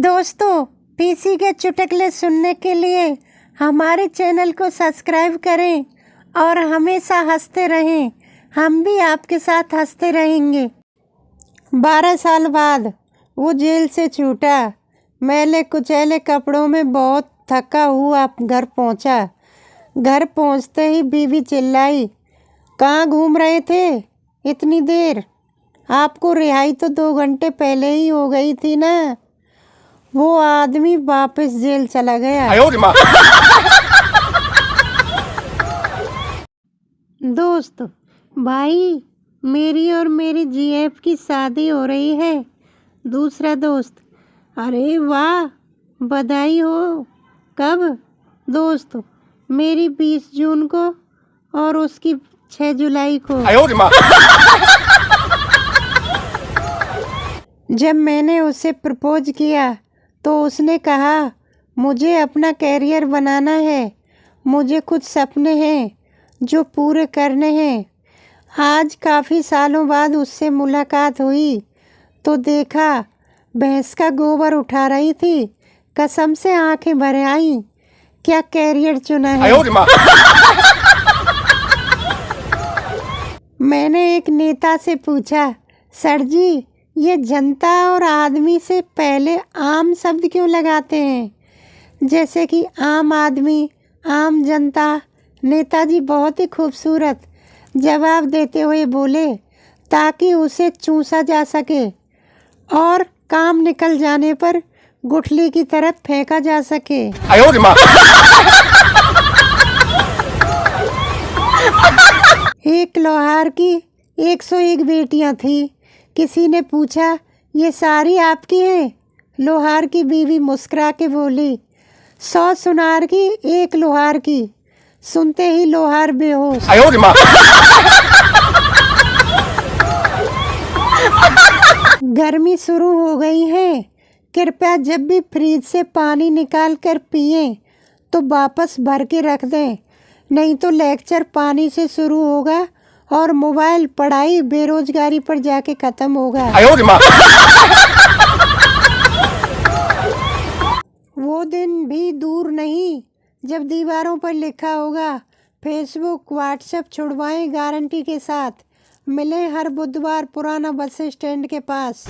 दोस्तों, पीसी के चुटकुले सुनने के लिए हमारे चैनल को सब्सक्राइब करें और हमेशा हंसते रहें। हम भी आपके साथ हंसते रहेंगे। 12 साल बाद वो जेल से छूटा। मैले कुचैले कपड़ों में बहुत थका हुआ घर पहुंचा। घर पहुंचते ही बीवी चिल्लाई, कहाँ घूम रहे थे इतनी देर? आपको रिहाई तो 2 घंटे पहले ही हो गई थी ना। वो आदमी वापस जेल चला गया। दोस्त भाई, मेरी और मेरी जीएफ की शादी हो रही है। दूसरा दोस्त, अरे वाह, बधाई हो। कब? दोस्त, मेरी 20 जून को और उसकी 6 जुलाई को। जब मैंने उसे प्रपोज किया तो उसने कहा, मुझे अपना कैरियर बनाना है, मुझे कुछ सपने हैं जो पूरे करने हैं। आज काफ़ी सालों बाद उससे मुलाकात हुई तो देखा भैंस का गोबर उठा रही थी। कसम से आंखें भर आईं। क्या कैरियर चुना है। मैंने एक नेता से पूछा, सर जी, ये जनता और आदमी से पहले आम शब्द क्यों लगाते हैं? जैसे कि आम आदमी, आम जनता। नेताजी बहुत ही खूबसूरत जवाब देते हुए बोले, ताकि उसे चूसा जा सके और काम निकल जाने पर गुठली की तरफ फेंका जा सके। एक लोहार की 101 बेटियां थी। किसी ने पूछा, ये सारी आपकी हैं? लोहार की बीवी मुस्कुरा के बोली, 100 सुनार की, 1 लोहार की। सुनते ही लोहार बेहोश। गर्मी शुरू हो गई है। कृपया जब भी फ्रिज से पानी निकाल कर पिएं तो वापस भर के रख दें, नहीं तो लेक्चर पानी से शुरू होगा और मोबाइल पढ़ाई बेरोजगारी पर जाके खत्म होगा। वो दिन भी दूर नहीं जब दीवारों पर लिखा होगा, फेसबुक व्हाट्सएप छुड़वाएं गारंटी के साथ। मिले हर बुधवार पुराना बस स्टैंड के पास।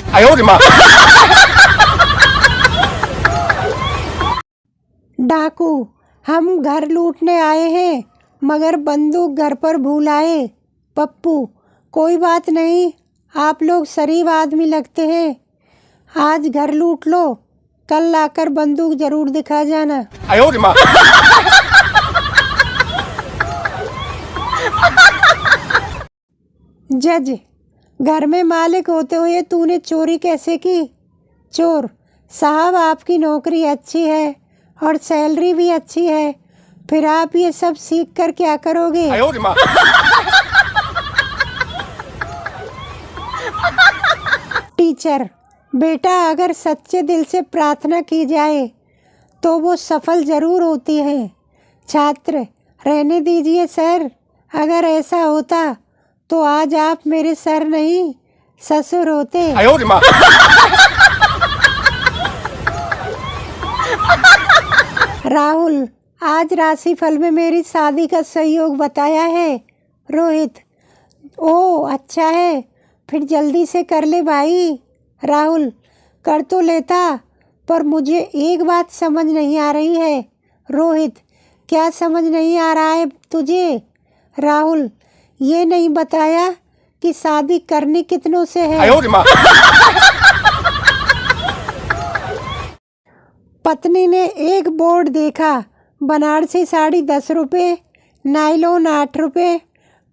डाकू, हम घर लूटने आए हैं मगर बंदूक घर पर भूल आए। पप्पू, कोई बात नहीं, आप लोग शरीफ आदमी लगते हैं। आज घर लूट लो, कल लाकर बंदूक जरूर दिखा जाना। जज, घर में मालिक होते हुए तूने चोरी कैसे की? चोर साहब, आपकी नौकरी अच्छी है और सैलरी भी अच्छी है, फिर आप ये सब सीख कर क्या करोगे? टीचर, बेटा, अगर सच्चे दिल से प्रार्थना की जाए तो वो सफल जरूर होती है। छात्र, रहने दीजिए सर, अगर ऐसा होता तो आज आप मेरे सर नहीं ससुर होते। राहुल, आज राशिफल में मेरी शादी का सहयोग बताया है। रोहित, ओह अच्छा है, फिर जल्दी से कर ले भाई। राहुल, कर तो लेता, पर मुझे एक बात समझ नहीं आ रही है। रोहित, क्या समझ नहीं आ रहा है तुझे? राहुल, ये नहीं बताया कि शादी करनी कितनों से है। पत्नी ने एक बोर्ड देखा, बनारसी साड़ी 10 रुपये, नायलॉन 8 रुपये,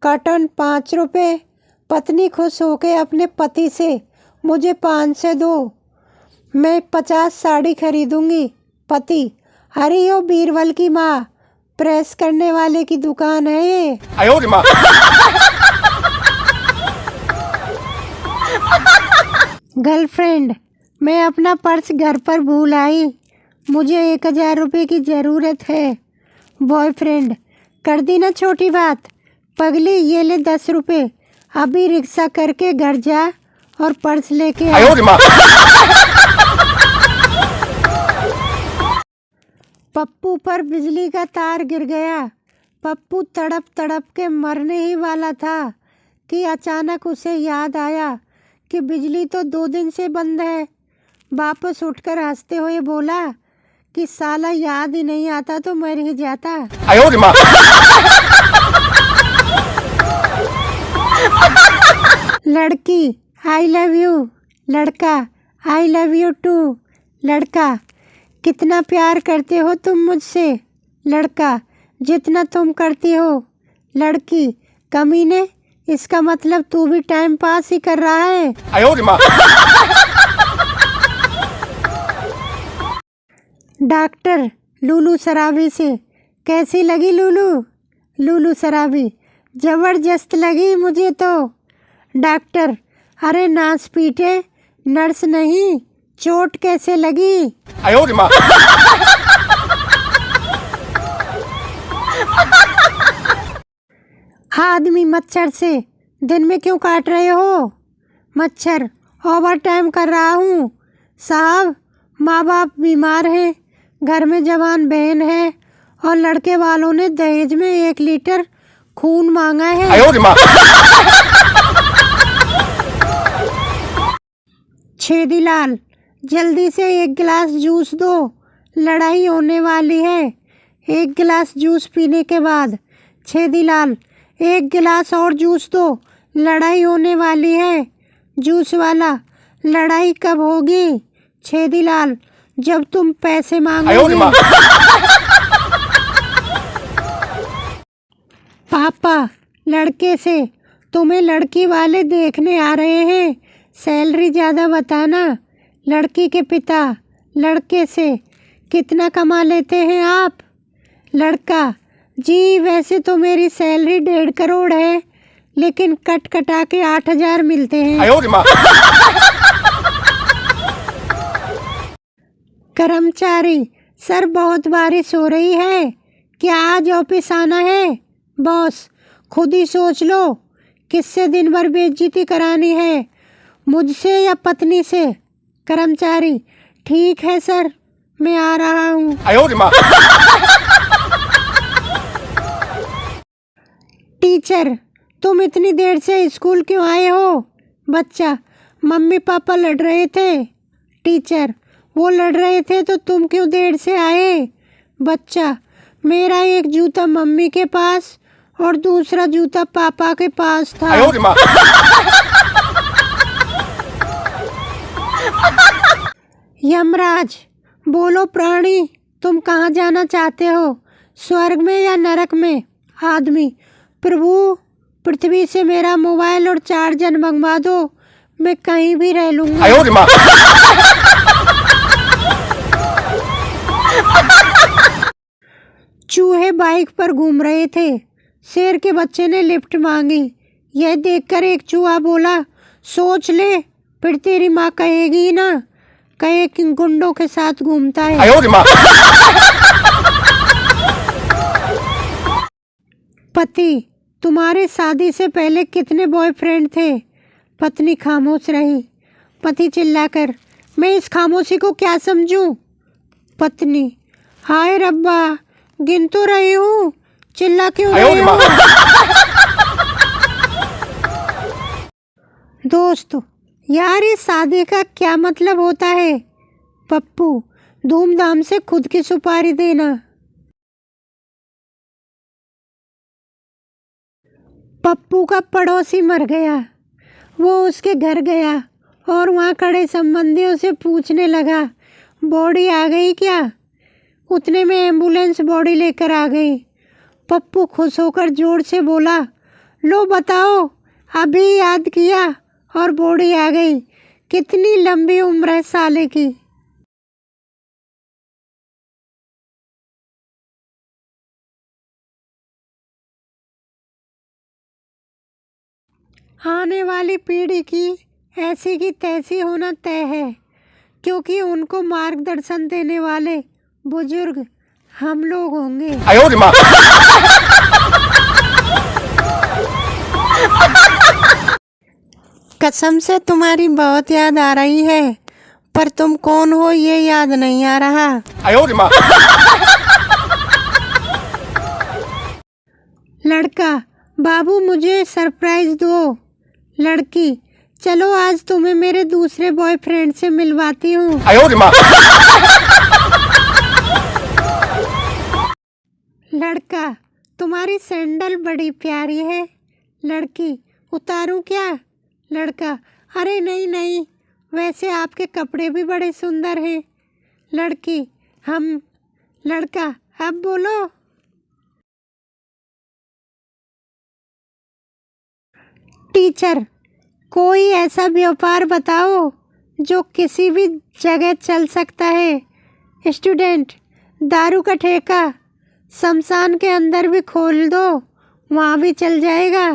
कॉटन 5 रुपये। पत्नी खुश होकर अपने पति से, मुझे 5 से दो, मैं 50 साड़ी खरीदूंगी। पति, अरे ओ बीरबल की माँ, प्रेस करने वाले की दुकान है ये। गर्लफ्रेंड, मैं अपना पर्स घर पर भूल आई, मुझे 1000 रुपये की ज़रूरत है। बॉयफ्रेंड, कर दी ना छोटी बात, पगली ये ले 10 रुपये, अभी रिक्शा करके घर जा और पर्स लेके आ। पप्पू पर बिजली का तार गिर गया। पप्पू तड़प तड़प के मरने ही वाला था कि अचानक उसे याद आया कि बिजली तो 2 दिन से बंद है। वापस उठकर हंसते हुए बोला कि साला याद ही नहीं आता तो मर ही जाता। लड़की आई लव यू, लड़का आई लव यू टू। लड़का कितना प्यार करते हो तुम मुझसे। लड़का जितना तुम करती हो। लड़की कमीने, इसका मतलब तू भी टाइम पास ही कर रहा है। डॉक्टर लूलू सराबी से, कैसी लगी लूलू? लूलू सराबी, जबरदस्त लगी मुझे तो। डॉक्टर, अरे नाच पीटे, नर्स नहीं, चोट कैसे लगी? आदमी मच्छर से, दिन में क्यों काट रहे हो? मच्छर, ओवर टाइम कर रहा हूँ साहब। माँ बाप बीमार हैं, घर में जवान बहन है और लड़के वालों ने दहेज में 1 लीटर खून मांगा है। छेदीलाल, जल्दी से 1 गिलास जूस दो, लड़ाई होने वाली है। 1 गिलास जूस पीने के बाद छेदीलाल, 1 गिलास और जूस दो, लड़ाई होने वाली है। जूस वाला, लड़ाई कब होगी? छेदीलाल, जब तुम पैसे मांगोगे। पापा लड़के से, तुम्हें लड़की वाले देखने आ रहे हैं, सैलरी ज़्यादा बताना। लड़की के पिता लड़के से, कितना कमा लेते हैं आप? लड़का, जी वैसे तो मेरी सैलरी 1.5 करोड़ है, लेकिन कट कटा के 8,000 मिलते हैं। कर्मचारी, सर बहुत बारिश हो रही है, क्या आज ऑफिस आना है? बॉस, खुद ही सोच लो, किससे दिन भर बेइज्जती करानी है, मुझसे या पत्नी से? कर्मचारी, ठीक है सर, मैं आ रहा हूँ। टीचर, तुम इतनी देर से स्कूल क्यों आए हो? बच्चा, मम्मी पापा लड़ रहे थे। टीचर, वो लड़ रहे थे तो तुम क्यों देर से आए? बच्चा, मेरा एक जूता मम्मी के पास और दूसरा जूता पापा के पास था। यमराज, बोलो प्राणी, तुम कहाँ जाना चाहते हो, स्वर्ग में या नरक में? आदमी, प्रभु पृथ्वी से मेरा मोबाइल और चार्जर मंगवा दो, मैं कहीं भी रह लूंगा। चूहे बाइक पर घूम रहे थे, शेर के बच्चे ने लिफ्ट मांगी। यह देखकर एक चूहा बोला, सोच ले, फिर तेरी माँ कहेगी ना, कहे कि गुंडों के साथ घूमता है। पति, तुम्हारे शादी से पहले कितने बॉयफ्रेंड थे? पत्नी खामोश रही। पति चिल्लाकर, मैं इस खामोशी को क्या समझूं? पत्नी, हाय रब्बा, गिन तो रही हूँ, चिल्ला क्यों रही हो? दोस्त, यार इस शादी का क्या मतलब होता है? पप्पू, धूमधाम से खुद की सुपारी देना। पप्पू का पड़ोसी मर गया। वो उसके घर गया और वहाँ खड़े संबंधियों से पूछने लगा, बॉडी आ गई क्या? उतने में एम्बुलेंस बॉडी लेकर आ गई। पप्पू खुश होकर जोर से बोला, लो बताओ, अभी याद किया और बॉडी आ गई। कितनी लंबी उम्र है साले की। आने वाली पीढ़ी की ऐसी की तैसी होना तय है, क्योंकि उनको मार्गदर्शन देने वाले बुजुर्ग हम लोग होंगे। कसम से तुम्हारी बहुत याद आ रही है, पर तुम कौन हो ये याद नहीं आ रहा। लड़का, बाबू मुझे सरप्राइज दो। लड़की, चलो आज तुम्हें मेरे दूसरे बॉयफ्रेंड से मिलवाती हूँ। लड़का, तुम्हारी सैंडल बड़ी प्यारी है। लड़की, उतारूं क्या? लड़का, अरे नहीं नहीं, वैसे आपके कपड़े भी बड़े सुंदर हैं। लड़की, लड़का, अब बोलो। टीचर, कोई ऐसा व्यापार बताओ जो किसी भी जगह चल सकता है। स्टूडेंट, दारू का ठेका शमशान के अंदर भी खोल दो, वहाँ भी चल जाएगा।